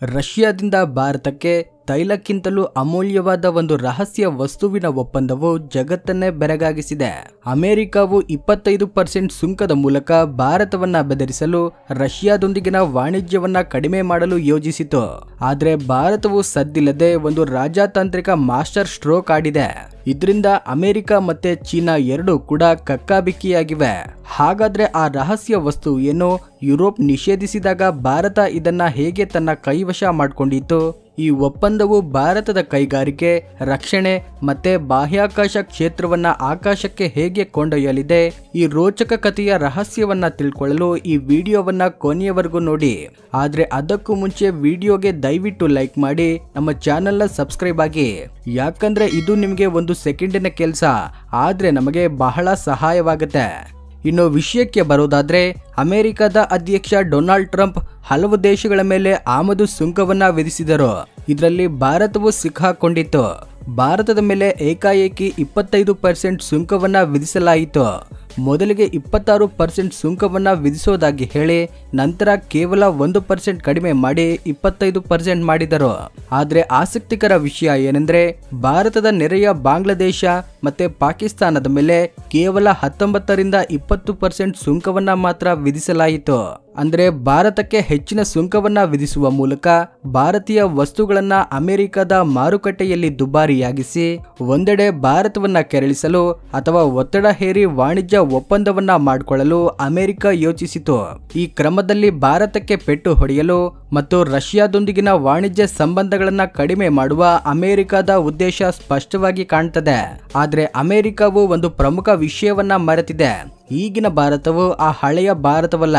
ರಷ್ಯಾದಿಂದ ಭಾರತಕ್ಕೆ ತೈಲಕ್ಕಿಂತಲೂ ಅಮೂಲ್ಯವಾದ ಒಂದು ರಹಸ್ಯ ವಸ್ತುವಿನ ಒಪ್ಪಂದವು ಜಗತ್ತನ್ನೇ ಬೆರಗಾಗಿಸಿದೆ. ಅಮೆರಿಕವು 25% ಸುಂಕದ ಮೂಲಕ ಭಾರತವನ್ನ ಬೆದರಿಸಲು ರಷ್ಯಾದೊಂದಿಗಿನ ವಾಣಿಜ್ಯವನ್ನ ಕಡಿಮೆ ಮಾಡಲು ಯೋಜಿಸಿತು. ಆದರೆ ಭಾರತವು ಸದ್ದಿಲ್ಲದೆ ಒಂದು ರಾಜತಾಂತ್ರಿಕ ಮಾಸ್ಟರ್ ಸ್ಟ್ರೋಕ್ ಆಡಿದೆ. ಇದರಿಂದ ಅಮೆರಿಕ ಮತ್ತೆ ಚೀನಾ ಎರಡೂ ಕೂಡ ಕಕ್ಕಾಬಿಕ್ಕಿಯಾಗಿವೆ. ಹಾಗಾದ್ರೆ ಆ ರಹಸ್ಯ ವಸ್ತು ಏನು? ಯುರೋಪ್ ನಿಷೇಧಿಸಿದಾಗ ಭಾರತ ಇದನ್ನ ಹೇಗೆ ತನ್ನ ಕೈವಶ ಮಾಡಿಕೊಂಡಿತ್ತು? ಈ ಒಪ್ಪಂದವು ಭಾರತದ ಕೈಗಾರಿಕೆ, ರಕ್ಷಣೆ ಮತ್ತೆ ಬಾಹ್ಯಾಕಾಶ ಕ್ಷೇತ್ರವನ್ನ ಆಕಾಶಕ್ಕೆ ಹೇಗೆ ಕೊಂಡೊಯ್ಯಲಿದೆ? ಈ ರೋಚಕ ಕಥೆಯ ರಹಸ್ಯವನ್ನ ತಿಳ್ಕೊಳ್ಳಲು ಈ ವಿಡಿಯೋವನ್ನ ಕೊನೆಯವರೆಗೂ ನೋಡಿ. ಆದ್ರೆ ಅದಕ್ಕೂ ಮುಂಚೆ ವಿಡಿಯೋಗೆ ದಯವಿಟ್ಟು ಲೈಕ್ ಮಾಡಿ, ನಮ್ಮ ಚಾನೆಲ್ನ ಸಬ್ಸ್ಕ್ರೈಬ್ ಆಗಿ. ಯಾಕಂದ್ರೆ ಇದು ನಿಮಗೆ ಒಂದು ಸೆಕೆಂಡಿನ ಕೆಲಸ, ಆದ್ರೆ ನಮಗೆ ಬಹಳ ಸಹಾಯವಾಗುತ್ತೆ. ಇನ್ನು ವಿಷಯಕ್ಕೆ ಬರೋದಾದ್ರೆ, ಅಮೆರಿಕದ ಅಧ್ಯಕ್ಷ ಡೊನಾಲ್ಡ್ ಟ್ರಂಪ್ ಹಲವು ದೇಶಗಳ ಮೇಲೆ ಆಮದು ಸುಂಕವನ್ನ ವಿಧಿಸಿದರು. ಇದರಲ್ಲಿ ಭಾರತವು ಸಿಕ್ಕಾಕೊಂಡಿತ್ತು. ಭಾರತದ ಮೇಲೆ ಏಕಾಏಕಿ 25% ಸುಂಕವನ್ನ ವಿಧಿಸಲಾಯಿತು. ಮೊದಲಿಗೆ 26% ಸುಂಕವನ್ನ ವಿಧಿಸೋದಾಗಿ ಹೇಳಿ ನಂತರ ಕೇವಲ 1% ಕಡಿಮೆ ಮಾಡಿ 25% ಮಾಡಿದರು. ಆದ್ರೆ ಆಸಕ್ತಿಕರ ವಿಷಯ ಏನೆಂದ್ರೆ, ಭಾರತದ ನೆರೆಯ ಬಾಂಗ್ಲಾದೇಶ ಮತ್ತೆ ಪಾಕಿಸ್ತಾನದ ಮೇಲೆ ಕೇವಲ 19ರಿಂದ 20% ಸುಂಕವನ್ನ ಮಾತ್ರ ವಿಧಿಸಲಾಯಿತು. ಅಂದ್ರೆ ಭಾರತಕ್ಕೆ ಹೆಚ್ಚಿನ ಸುಂಕವನ್ನ ವಿಧಿಸುವ ಮೂಲಕ ಭಾರತೀಯ ವಸ್ತುಗಳನ್ನ ಅಮೆರಿಕದ ಮಾರುಕಟ್ಟೆಯಲ್ಲಿ ದುಬಾರಿಯಾಗಿಸಿ ಒಂದೆಡೆ ಭಾರತವನ್ನ ಕೆರಳಿಸಲು ಅಥವಾ ಒತ್ತಡ ಹೇರಿ ವಾಣಿಜ್ಯ ಒಪ್ಪಂದವನ್ನ ಮಾಡಿಕೊಳ್ಳಲು ಅಮೆರಿಕ ಯೋಚಿಸಿತು. ಈ ಕ್ರಮದಲ್ಲಿ ಭಾರತಕ್ಕೆ ಪೆಟ್ಟು ಹೊಡೆಯಲು ಮತ್ತು ರಷ್ಯಾದೊಂದಿಗಿನ ವಾಣಿಜ್ಯ ಸಂಬಂಧಗಳನ್ನ ಕಡಿಮೆ ಮಾಡುವ ಅಮೆರಿಕದ ಉದ್ದೇಶ ಸ್ಪಷ್ಟವಾಗಿ ಕಾಣ್ತದೆ. ಆದ್ರೆ ಅಮೆರಿಕವು ಒಂದು ಪ್ರಮುಖ ವಿಷಯವನ್ನ ಮರೆತಿದೆ. ಈಗಿನ ಭಾರತವು ಆ ಹಳೆಯ ಭಾರತವಲ್ಲ.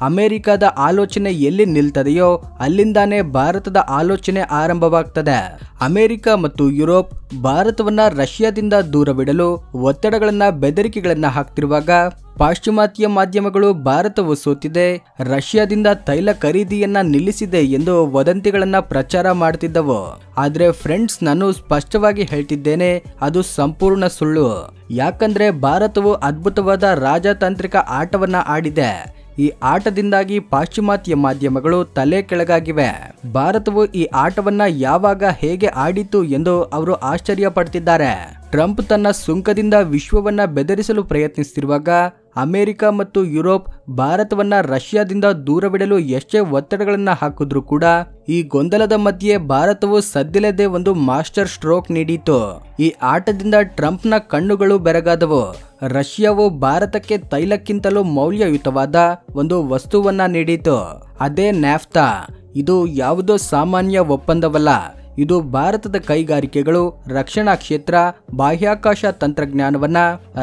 ಅಮೆರಿಕದ ಆಲೋಚನೆ ಎಲ್ಲಿ ನಿಲ್ತದೆಯೋ ಅಲ್ಲಿಂದಾನೇ ಭಾರತದ ಆಲೋಚನೆ ಆರಂಭವಾಗ್ತದೆ. ಅಮೆರಿಕ ಮತ್ತು ಯುರೋಪ್ ಭಾರತವನ್ನ ರಷ್ಯಾದಿಂದ ದೂರವಿಡಲು ಒತ್ತಡಗಳನ್ನ, ಬೆದರಿಕೆಗಳನ್ನ ಹಾಕ್ತಿರುವಾಗ ಪಾಶ್ಚಿಮಾತ್ಯ ಮಾಧ್ಯಮಗಳು ಭಾರತವು ಸೋತಿದೆ, ರಷ್ಯಾದಿಂದ ತೈಲ ಖರೀದಿಯನ್ನ ನಿಲ್ಲಿಸಿದೆ ಎಂದು ವದಂತಿಗಳನ್ನ ಪ್ರಚಾರ ಮಾಡ್ತಿದ್ದವು. ಆದ್ರೆ ಫ್ರೆಂಡ್ಸ್, ನಾನು ಸ್ಪಷ್ಟವಾಗಿ ಹೇಳ್ತಿದ್ದೇನೆ, ಅದು ಸಂಪೂರ್ಣ ಸುಳ್ಳು. ಯಾಕಂದ್ರೆ ಭಾರತವು ಅದ್ಭುತವಾದ ರಾಜತಾಂತ್ರಿಕ ಆಟವನ್ನ ಆಡಿದೆ. ಈ ಆಟದಿಂದಾಗಿ ಪಾಶ್ಚಿಮಾತ್ಯ ಮಾಧ್ಯಮಗಳು ತಲೆ ಕೆಳಗಾಗಿವೆ. ಭಾರತವು ಈ ಆಟವನ್ನ ಯಾವಾಗ ಹೇಗೆ ಆಡಿತು ಎಂದು ಅವರು ಆಶ್ಚರ್ಯ ಪಡ್ತಿದ್ದಾರೆ. ಟ್ರಂಪ್ ತನ್ನ ಸುಂಕದಿಂದ ವಿಶ್ವವನ್ನ ಬೆದರಿಸಲು ಪ್ರಯತ್ನಿಸುತ್ತಿರುವಾಗ ಅಮೆರಿಕ ಮತ್ತು ಯುರೋಪ್ ಭಾರತವನ್ನ ರಷ್ಯಾದಿಂದ ದೂರವಿಡಲು ಎಷ್ಟೇ ಒತ್ತಡಗಳನ್ನ ಹಾಕಿದ್ರು ಕೂಡ ಈ ಗೊಂದಲದ ಮಧ್ಯೆ ಭಾರತವು ಸದ್ದಿಲ್ಲದೆ ಒಂದು ಮಾಸ್ಟರ್ ಸ್ಟ್ರೋಕ್ ನೀಡಿತು. ಈ ಆಟದಿಂದ ಟ್ರಂಪ್ನ ಕಣ್ಣುಗಳು ಬೆರಗಾದವು. ರಷ್ಯಾವು ಭಾರತಕ್ಕೆ ತೈಲಕ್ಕಿಂತಲೂ ಮೌಲ್ಯಯುತವಾದ ಒಂದು ವಸ್ತುವನ್ನ ನೀಡಿತು. ಅದೇ ನ್ಯಾಫ್ತಾ. ಇದು ಯಾವುದೋ ಸಾಮಾನ್ಯ ಒಪ್ಪಂದವಲ್ಲ. ಇದು ಭಾರತದ ಕೈಗಾರಿಕೆಗಳು, ರಕ್ಷಣಾ ಕ್ಷೇತ್ರ, ಬಾಹ್ಯಾಕಾಶ ತಂತ್ರಜ್ಞಾನವನ್ನ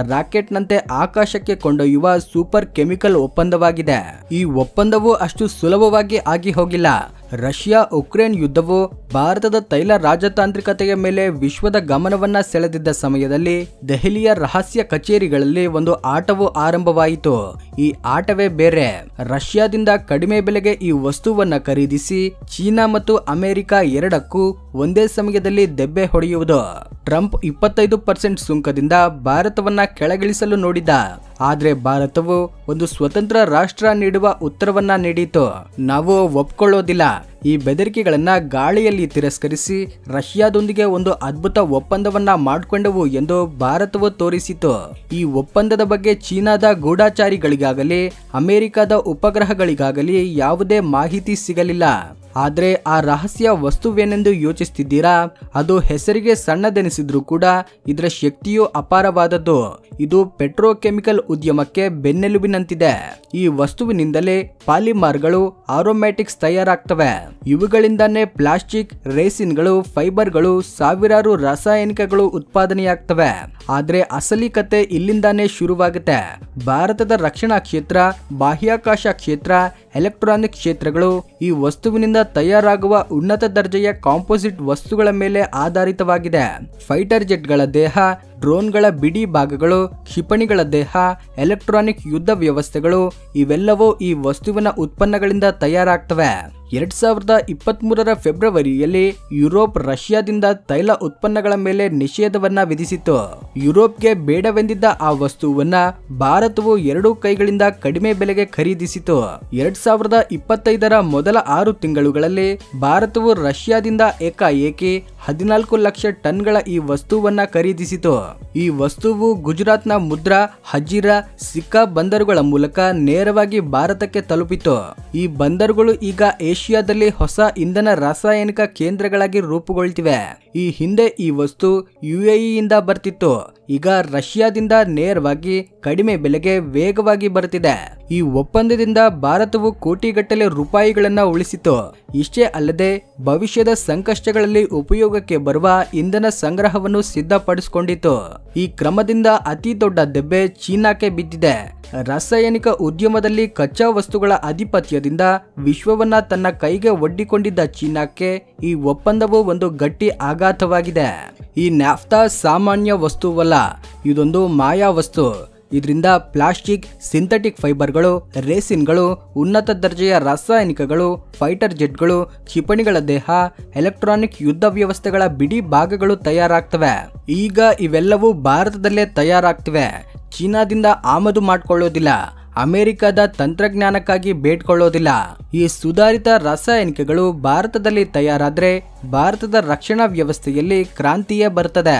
ರಾಕೆಟ್ನಂತೆ ಆಕಾಶಕ್ಕೆ ಕೊಂಡೊಯ್ಯುವ ಸೂಪರ್ ಕೆಮಿಕಲ್ ಒಪ್ಪಂದವಾಗಿದೆ. ಈ ಒಪ್ಪಂದವು ಅಷ್ಟು ಸುಲಭವಾಗಿ ಆಗಿ ಹೋಗಿಲ್ಲ. ರಷ್ಯಾ ಉಕ್ರೇನ್ ಯುದ್ಧವು ಭಾರತದ ತೈಲ ರಾಜತಾಂತ್ರಿಕತೆಯ ಮೇಲೆ ವಿಶ್ವದ ಗಮನವನ್ನ ಸೆಳೆದಿದ್ದ ಸಮಯದಲ್ಲಿ ದೆಹಲಿಯ ರಹಸ್ಯ ಕಚೇರಿಗಳಲ್ಲಿ ಒಂದು ಆಟವು ಆರಂಭವಾಯಿತು. ಈ ಆಟವೇ ಬೇರೆ. ರಷ್ಯಾದಿಂದ ಕಡಿಮೆ ಬೆಲೆಗೆ ಈ ವಸ್ತುವನ್ನ ಖರೀದಿಸಿ ಚೀನಾ ಮತ್ತು ಅಮೆರಿಕ ಎರಡಕ್ಕೂ ಒಂದೇ ಸಮಯದಲ್ಲಿ ದೆಬ್ಬೆ ಹೊಡೆಯುವುದು. ಟ್ರಂಪ್ 25% ಸುಂಕದಿಂದ ಭಾರತವನ್ನ ಕೆಳಗಿಳಿಸಲು ನೋಡಿದ. ಆದ್ರೆ ಭಾರತವು ಒಂದು ಸ್ವತಂತ್ರ ರಾಷ್ಟ್ರ ನೀಡುವ ಉತ್ತರವನ್ನ ನೀಡಿತು. ನಾವು ಒಪ್ಕೊಳ್ಳೋದಿಲ್ಲ. ಈ ಬೆದರಿಕೆಗಳನ್ನ ಗಾಳಿಯಲ್ಲಿ ತಿರಸ್ಕರಿಸಿ ರಷ್ಯಾದೊಂದಿಗೆ ಒಂದು ಅದ್ಭುತ ಒಪ್ಪಂದವನ್ನ ಮಾಡಿಕೊಂಡವು ಎಂದು ಭಾರತವು ತೋರಿಸಿತು. ಈ ಒಪ್ಪಂದದ ಬಗ್ಗೆ ಚೀನಾದ ಗೂಢಚಾರಿಗಳಿಗಾಗಲಿ ಅಮೆರಿಕದ ಉಪಗ್ರಹಗಳಿಗಾಗಲಿ ಯಾವುದೇ ಮಾಹಿತಿ ಸಿಗಲಿಲ್ಲ. ಆದ್ರೆ ಆ ರಹಸ್ಯ ವಸ್ತುವೇನೆಂದು ಯೋಚಿಸುತ್ತಿದ್ದೀರಾ? ಅದು ಹೆಸರಿಗೆ ಸಣ್ಣದೆನಿಸಿದ್ರೂ ಕೂಡ ಇದರ ಶಕ್ತಿಯು ಅಪಾರವಾದದ್ದು. ಇದು ಪೆಟ್ರೋಕೆಮಿಕಲ್ ಉದ್ಯಮಕ್ಕೆ ಬೆನ್ನೆಲುಬಿನಂತಿದೆ. ಈ ವಸ್ತುವಿನಿಂದಲೇ ಪಾಲಿಮಾರ್ಗಳು, ಆರೋಮ್ಯಾಟಿಕ್ಸ್ ತಯಾರಾಗ್ತವೆ. ಇವುಗಳಿಂದಾನೇ ಪ್ಲಾಸ್ಟಿಕ್, ರೇಸಿನ್ಗಳು, ಫೈಬರ್ಗಳು, ಸಾವಿರಾರು ರಾಸಾಯನಿಕಗಳು ಉತ್ಪಾದನೆಯಾಗ್ತವೆ. ಆದ್ರೆ ಅಸಲಿ ಕತೆ ಇಲ್ಲಿಂದಾನೇ ಶುರುವಾಗುತ್ತೆ. ಭಾರತದ ರಕ್ಷಣಾ ಕ್ಷೇತ್ರ, ಬಾಹ್ಯಾಕಾಶ ಕ್ಷೇತ್ರ, ಎಲೆಕ್ಟ್ರಾನಿಕ್ ಕ್ಷೇತ್ರಗಳು ಈ ವಸ್ತುವಿನಿಂದ ತಯಾರಾಗುವ ಉನ್ನತ ದರ್ಜೆಯ ಕಾಂಪೋಸಿಟ್ ವಸ್ತುಗಳ ಮೇಲೆ ಆಧಾರಿತವಾಗಿದೆ. ಫೈಟರ್ ಜೆಟ್ಗಳ ದೇಹ, ಡ್ರೋನ್ಗಳ ಬಿಡಿ ಭಾಗಗಳು, ಕ್ಷಿಪಣಿಗಳ ದೇಹ, ಎಲೆಕ್ಟ್ರಾನಿಕ್ ಯುದ್ಧ ವ್ಯವಸ್ಥೆಗಳು ಇವೆಲ್ಲವೂ ಈ ವಸ್ತುವಿನ ಉತ್ಪನ್ನಗಳಿಂದ ತಯಾರಾಗ್ತವೆ. 2023ರ ಫೆಬ್ರವರಿಯಲ್ಲಿ ಯುರೋಪ್ ರಷ್ಯಾದಿಂದ ತೈಲ ಉತ್ಪನ್ನಗಳ ಮೇಲೆ ನಿಷೇಧವನ್ನ ವಿಧಿಸಿತು. ಯುರೋಪ್ಗೆ ಬೇಡವೆಂದಿದ್ದ ಆ ವಸ್ತುವನ್ನ ಭಾರತವು 2 ಕೈಗಳಿಂದ ಕಡಿಮೆ ಬೆಲೆಗೆ ಖರೀದಿಸಿತು. 2025ರ ಮೊದಲ 6 ತಿಂಗಳುಗಳಲ್ಲಿ ಭಾರತವು ರಷ್ಯಾದಿಂದ ಏಕಾಏಕಿ 14 ಲಕ್ಷ ಟನ್ಗಳ ಈ ವಸ್ತುವನ್ನ ಖರೀದಿಸಿತು. ಈ ವಸ್ತುವು ಗುಜರಾತ್ನ ಮುದ್ರಾ, ಹಜೀರಾ, ಸಿಕ್ಕಾ ಬಂದರುಗಳ ಮೂಲಕ ನೇರವಾಗಿ ಭಾರತಕ್ಕೆ ತಲುಪಿತು. ಈ ಬಂದರುಗಳು ಈಗ ಏಷ್ಯಾದಲ್ಲಿ ಹೊಸ ಇಂಧನ ರಾಸಾಯನಿಕ ಕೇಂದ್ರಗಳಾಗಿ ರೂಪುಗೊಳ್ತಿವೆ. ಈ ಹಿಂದೆ ಈ ವಸ್ತು ಯುಎಇಯಿಂದ ಬರ್ತಿತ್ತು, ಈಗ ರಷ್ಯಾದಿಂದ ನೇರವಾಗಿ ಕಡಿಮೆ ಬೆಲೆಗೆ ವೇಗವಾಗಿ ಬರ್ತಿದೆ. ಈ ಒಪ್ಪಂದದಿಂದ ಭಾರತವು ಕೋಟಿಗಟ್ಟಲೆ ರೂಪಾಯಿಗಳನ್ನ ಉಳಿಸಿತು. ಇಷ್ಟೇ ಅಲ್ಲದೆ ಭವಿಷ್ಯದ ಸಂಕಷ್ಟಗಳಲ್ಲಿ ಉಪಯೋಗಕ್ಕೆ ಬರುವ ಇಂಧನ ಸಂಗ್ರಹವನ್ನು ಸಿದ್ಧಪಡಿಸಿಕೊಂಡಿತು. ಈ ಕ್ರಮದಿಂದ ಅತಿ ದೊಡ್ಡ ದೆಬ್ಬೆ ಚೀನಾಕ್ಕೆ ಬಿದ್ದಿದೆ. ರಾಸಾಯನಿಕ ಉದ್ಯಮದಲ್ಲಿ ಕಚ್ಚಾ ವಸ್ತುಗಳ ಆಧಿಪತ್ಯದಿಂದ ವಿಶ್ವವನ್ನ ತನ್ನ ಕೈಗೆ ಒಡ್ಡಿಕೊಂಡಿದ್ದ ಚೀನಾಕ್ಕೆ ಈ ಒಪ್ಪಂದವು ಒಂದು ಗಟ್ಟಿ ಆಘಾತವಾಗಿದೆ. ಈ ನ್ಯಾಫ್ತಾ ಸಾಮಾನ್ಯ ವಸ್ತುವಲ್ಲ, ಇದೊಂದು ಮಾಯಾ ವಸ್ತು. ಇದರಿಂದ ಪ್ಲಾಸ್ಟಿಕ್, ಸಿಂಥೆಟಿಕ್ ಫೈಬರ್ಗಳು, ರೇಸಿನ್ಗಳು, ಉನ್ನತ ದರ್ಜೆಯ ರಾಸಾಯನಿಕಗಳು, ಫೈಟರ್ ಜೆಟ್ಗಳು, ಕ್ಷಿಪಣಿಗಳ ದೇಹ, ಎಲೆಕ್ಟ್ರಾನಿಕ್ ಯುದ್ಧ ವ್ಯವಸ್ಥೆಗಳ ಬಿಡಿ ಭಾಗಗಳು ತಯಾರಾಗ್ತವೆ. ಈಗ ಇವೆಲ್ಲವೂ ಭಾರತದಲ್ಲೇ ತಯಾರಾಗ್ತಿವೆ. ಚೀನಾದಿಂದ ಆಮದು ಮಾಡಿಕೊಳ್ಳೋದಿಲ್ಲ, ಅಮೆರಿಕದ ತಂತ್ರಜ್ಞಾನಕ್ಕಾಗಿ ಬೇಡ್ಕೊಳ್ಳೋದಿಲ್ಲ. ಈ ಸುಧಾರಿತ ರಾಸಾಯನಿಕಗಳು ಭಾರತದಲ್ಲಿ ತಯಾರಾದ್ರೆ ಭಾರತದ ರಕ್ಷಣಾ ವ್ಯವಸ್ಥೆಯಲ್ಲಿ ಕ್ರಾಂತಿಯೇ ಬರ್ತದೆ.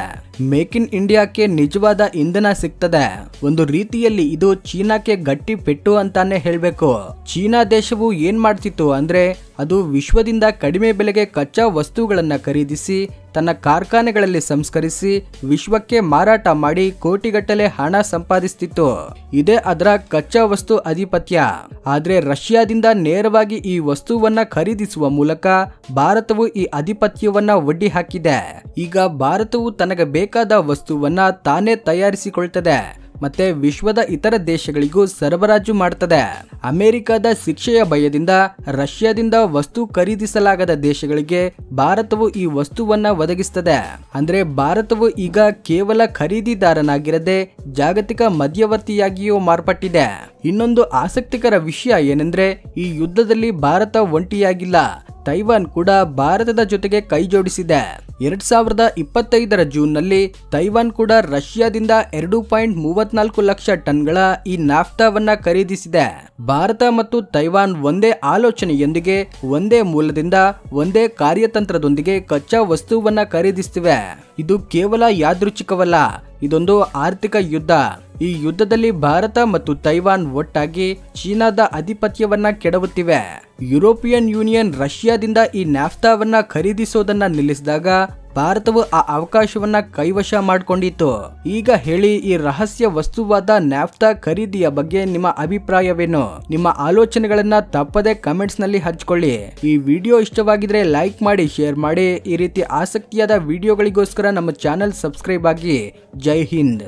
ಮೇಕ್ ಇನ್ ಇಂಡಿಯಾಕ್ಕೆ ನಿಜವಾದ ಇಂಧನ ಸಿಗ್ತದೆ. ಒಂದು ರೀತಿಯಲ್ಲಿ ಇದು ಚೀನಾಕ್ಕೆ ಗಟ್ಟಿ ಪೆಟ್ಟು ಅಂತಾನೆ ಹೇಳ್ಬೇಕು. ಚೀನಾ ದೇಶವು ಏನ್ ಮಾಡ್ತಿತ್ತು ಅಂದ್ರೆ ಅದು ವಿಶ್ವದಿಂದ ಕಡಿಮೆ ಬೆಲೆಗೆ ಕಚ್ಚಾ ವಸ್ತುಗಳನ್ನ ಖರೀದಿಸಿ ತನ್ನ ಕಾರ್ಖಾನೆಗಳಲ್ಲಿ ಸಂಸ್ಕರಿಸಿ ವಿಶ್ವಕ್ಕೆ ಮಾರಾಟ ಮಾಡಿ ಕೋಟಿಗಟ್ಟಲೆ ಹಣ ಸಂಪಾದಿಸ್ತಿತ್ತು. ಇದೇ ಅದರ ಕಚ್ಚಾ ವಸ್ತು ಆಧಿಪತ್ಯ. ಆದ್ರೆ ರಷ್ಯಾದಿಂದ ನೇರವಾಗಿ ಈ ವಸ್ತುವನ್ನ ಖರೀದಿಸುವ ಮೂಲಕ ಭಾರತವು ಈ ಆಧಿಪತ್ಯವನ್ನ ಒಡ್ಡಿ ಹಾಕಿದೆ. ಈಗ ಭಾರತವು ತನಗೆ ಬೇಕಾದ ವಸ್ತುವನ್ನ ತಾನೇ ತಯಾರಿಸಿಕೊಳ್ತದೆ ಮತ್ತೆ ವಿಶ್ವದ ಇತರ ದೇಶಗಳಿಗೂ ಸರಬರಾಜು ಮಾಡ್ತದೆ. ಅಮೆರಿಕದ ಶಿಕ್ಷೆಯ ಭಯದಿಂದ ರಷ್ಯಾದಿಂದ ವಸ್ತು ಖರೀದಿಸಲಾಗದ ದೇಶಗಳಿಗೆ ಭಾರತವು ಈ ವಸ್ತುವನ್ನ ಒದಗಿಸ್ತದೆ. ಅಂದ್ರೆ ಭಾರತವು ಈಗ ಕೇವಲ ಖರೀದಿದಾರನಾಗಿರದೆ ಜಾಗತಿಕ ಮಧ್ಯವರ್ತಿಯಾಗಿಯೂ ಮಾರ್ಪಟ್ಟಿದೆ. ಇನ್ನೊಂದು ಆಸಕ್ತಿಕರ ವಿಷಯ ಏನೆಂದ್ರೆ ಈ ಯುದ್ಧದಲ್ಲಿ ಭಾರತ ಒಂಟಿಯಾಗಿಲ್ಲ. ತೈವಾನ್ ಕೂಡ ಭಾರತದ ಜೊತೆಗೆ ಕೈ ಜೋಡಿಸಿದೆ. 2025ರ ಜೂನ್ನಲ್ಲಿ ತೈವಾನ್ ಕೂಡ ರಷ್ಯಾದಿಂದ 2.34 ಲಕ್ಷ ಟನ್ಗಳ ಈ ನಾಫ್ತಾವನ್ನ ಖರೀದಿಸಿದೆ. ಭಾರತ ಮತ್ತು ತೈವಾನ್ ಒಂದೇ ಆಲೋಚನೆಯೊಂದಿಗೆ, ಒಂದೇ ಮೂಲದಿಂದ, ಒಂದೇ ಕಾರ್ಯತಂತ್ರದೊಂದಿಗೆ ಕಚ್ಚಾ ವಸ್ತುವನ್ನ ಖರೀದಿಸುತ್ತಿವೆ. ಇದು ಕೇವಲ ಯಾದೃಚ್ಛಿಕವಲ್ಲ, ಇದೊಂದು ಆರ್ಥಿಕ ಯುದ್ಧ. ಈ ಯುದ್ಧದಲ್ಲಿ ಭಾರತ ಮತ್ತು ತೈವಾನ್ ಒಟ್ಟಾಗಿ ಚೀನಾದ ಆಧಿಪತ್ಯವನ್ನ ಕೆಡವುತ್ತಿವೆ. ಯುರೋಪಿಯನ್ ಯೂನಿಯನ್ ರಷ್ಯಾದಿಂದ ಈ ನ್ಯಾಫ್ತಾವನ್ನ ಖರೀದಿಸೋದನ್ನ ನಿಲ್ಲಿಸಿದಾಗ ಭಾರತವು ಆ ಅವಕಾಶವನ್ನ ಕೈವಶ ಮಾಡಿಕೊಂಡಿತ್ತು. ಈಗ ಹೇಳಿ, ಈ ರಹಸ್ಯ ವಸ್ತುವಾದ ನ್ಯಾಫ್ತಾ ಖರೀದಿಯ ಬಗ್ಗೆ ನಿಮ್ಮ ಅಭಿಪ್ರಾಯವೇನು? ನಿಮ್ಮ ಆಲೋಚನೆಗಳನ್ನ ತಪ್ಪದೆ ಕಮೆಂಟ್ಸ್ ನಲ್ಲಿ ಹಂಚಿಕೊಳ್ಳಿ. ಈ ವಿಡಿಯೋ ಇಷ್ಟವಾಗಿದ್ರೆ ಲೈಕ್ ಮಾಡಿ, ಶೇರ್ ಮಾಡಿ. ಈ ರೀತಿ ಆಸಕ್ತಿಯಾದ ವಿಡಿಯೋಗಳಿಗೋಸ್ಕರ ನಮ್ಮ ಚಾನೆಲ್ ಸಬ್ಸ್ಕ್ರೈಬ್ ಆಗಿ. ಜೈ ಹಿಂದ್.